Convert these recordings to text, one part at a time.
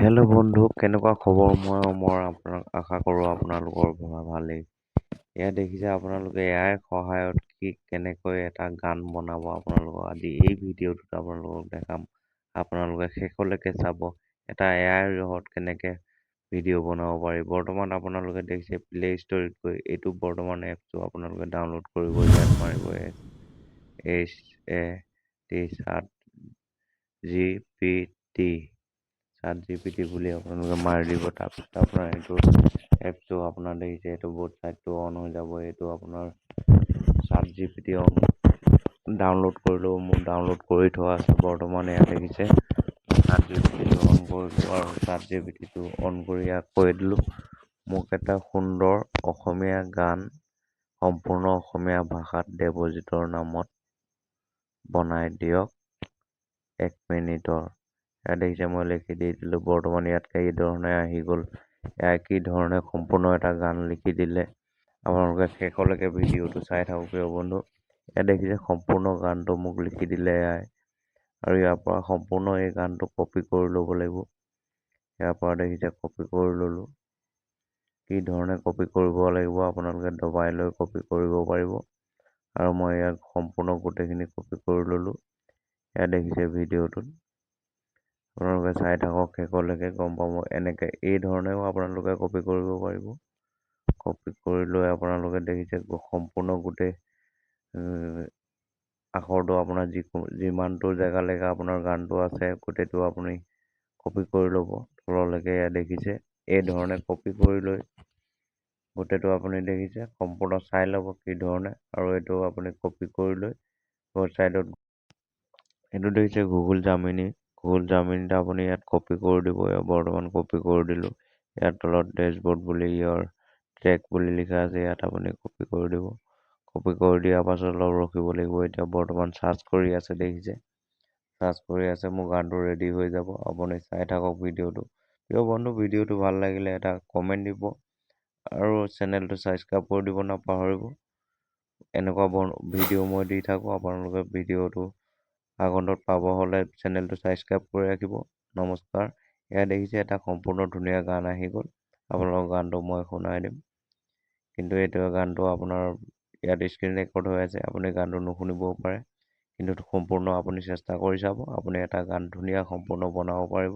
Hello' বন্ধু, কেনেকুৱা খবৰ? মই আপোনাক আশা কৰোঁ আপোনালোকৰ ভালেই। এয়া দেখিছে আপোনালোকে এআইৰ সহায়ত কেনেকৈ এটা গান বনাব আপোনালোকক আজি এই ভিডিঅ'টোত আপোনালোকক দেখাম। আপোনালোকে শেষলৈকে চাব এটা এআইৰ জহত কেনেকে ভিডিঅ' বনাব পাৰি। বৰ্তমান আপোনালোকে দেখিছে প্লে ষ্ট'ৰত গৈ এইটো বৰ্তমান এপটো আপোনালোকে ডাউনলোড কৰিব। ইয়াত মাৰিব ChatGPT বুলি আপোনালোকে মাৰি দিব। তাৰপিছত আপোনাৰ এইটো এপটো আপোনাৰ দেখিছে এইটো বোট চাইডটো অন হৈ যাব। এইটো আপোনাৰ ChatGPT ডাউনলোড কৰিলেও মোৰ ডাউনলোড কৰি থোৱা আছে। বৰ্তমান এয়া দেখিছে ChatGPT অন কৰিলোঁ আৰু ChatGPT অন কৰি ইয়াক কৈ দিলোঁ মোক এটা সুন্দৰ অসমীয়া গান সম্পূৰ্ণ অসমীয়া ভাষাত দেৱজিতৰ নামত বনাই দিয়ক 1 মিনিটৰ। ইয়াত দেখিছে মই লিখি দি দিলোঁ। বৰ্তমান ইয়াত এই ধৰণে আহি গ'ল। এয়া কি ধৰণে সম্পূৰ্ণ এটা গান লিখি দিলে। আপোনালোকে শেষলৈকে ভিডিঅ'টো চাই থাকক প্ৰিয় বন্ধু। ইয়াত দেখিছে সম্পূৰ্ণ গানটো মোক লিখি দিলে এয়াই। আৰু ইয়াৰ পৰা সম্পূৰ্ণ এই গানটো কপি কৰি ল'ব লাগিব। ইয়াৰ পৰা দেখিছে কপি কৰি ল'লোঁ। কি ধৰণে কপি কৰিব লাগিব আপোনালোকে দবাই লৈ কপি কৰিব পাৰিব। আৰু মই ইয়াক সম্পূৰ্ণ গোটেইখিনি কপি কৰি ল'লোঁ। এয়া দেখিছে ভিডিঅ'টোত। আপোনালোকে চাই থাকক শেষলৈকে গম পাব। এনেকে এই ধৰণেও আপোনালোকে কপি কৰিব পাৰিব। কপি কৰি লৈ আপোনালোকে দেখিছে সম্পূৰ্ণ গোটেই আখৰটো আপোনাৰ যিমানটো জেগালৈকে আপোনাৰ গানটো আছে গোটেইটো আপুনি কপি কৰি ল'ব তললৈকে। এয়া দেখিছে এই ধৰণে কপি কৰি লৈ গোটেইটো আপুনি দেখিছে সম্পূৰ্ণ চাই ল'ব কি ধৰণে। আৰু এইটো আপুনি কপি কৰি লৈ চাইডত এইটো দেখিছে গুগল জামিনিত আপুনি ইয়াত কপি কৰি দিব। বৰ্তমান কপি কৰি দিলোঁ। ইয়াৰ তলত ডেছবৰ্ড বুলি ট্ৰেক বুলি লিখা আছে। ইয়াত আপুনি কপি কৰি দিব। কপি কৰি দিয়াৰ পাছত অলপ ৰখিব লাগিব। এতিয়া বৰ্তমান চাৰ্চ কৰি আছে দেখিছে। চাৰ্চ কৰি আছে মোৰ গানটো ৰেডি হৈ যাব। আপুনি চাই থাকক ভিডিঅ'টো। প্ৰিয় বন্ধু, ভিডিঅ'টো ভাল লাগিলে এটা কমেণ্ট দিব আৰু চেনেলটো ছাবস্ক্ৰাইব কৰি দিব নাপাহৰিব। এনেকুৱা ভিডিঅ' মই দি থাকোঁ। আপোনালোকে ভিডিঅ'টো আগন্তত পাব হ'লে চেনেলটো ছাবস্ক্ৰাইব কৰি ৰাখিব। নমস্কাৰ। এয়া দেখিছে এটা সম্পূৰ্ণ ধুনীয়া গান আহি গ'ল। আপোনালোকৰ গানটো মই শুনাই দিম। কিন্তু এইটো গানটো আপোনাৰ ইয়াত স্ক্ৰীন ৰেকৰ্ড হৈ আছে। আপুনি গানটো নুশুনিবও পাৰে। কিন্তু সম্পূৰ্ণ আপুনি চেষ্টা কৰি চাব। আপুনি এটা গান ধুনীয়া সম্পূৰ্ণ বনাব পাৰিব।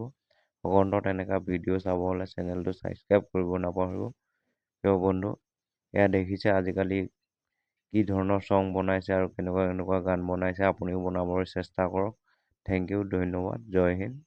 আগন্তত এনেকুৱা ভিডিঅ' চাব হ'লে চেনেলটো ছাবস্ক্ৰাইব কৰিব নাপাহৰিব। প্ৰিয় বন্ধু, এয়া দেখিছে আজিকালি কি ধৰণৰ ছং বনাইছে আৰু কেনেকুৱা গান বনাইছে। আপুনিও বনাবলৈ চেষ্টা কৰক। থেংক ইউ, ধন্যবাদ, জয় হিন্দ।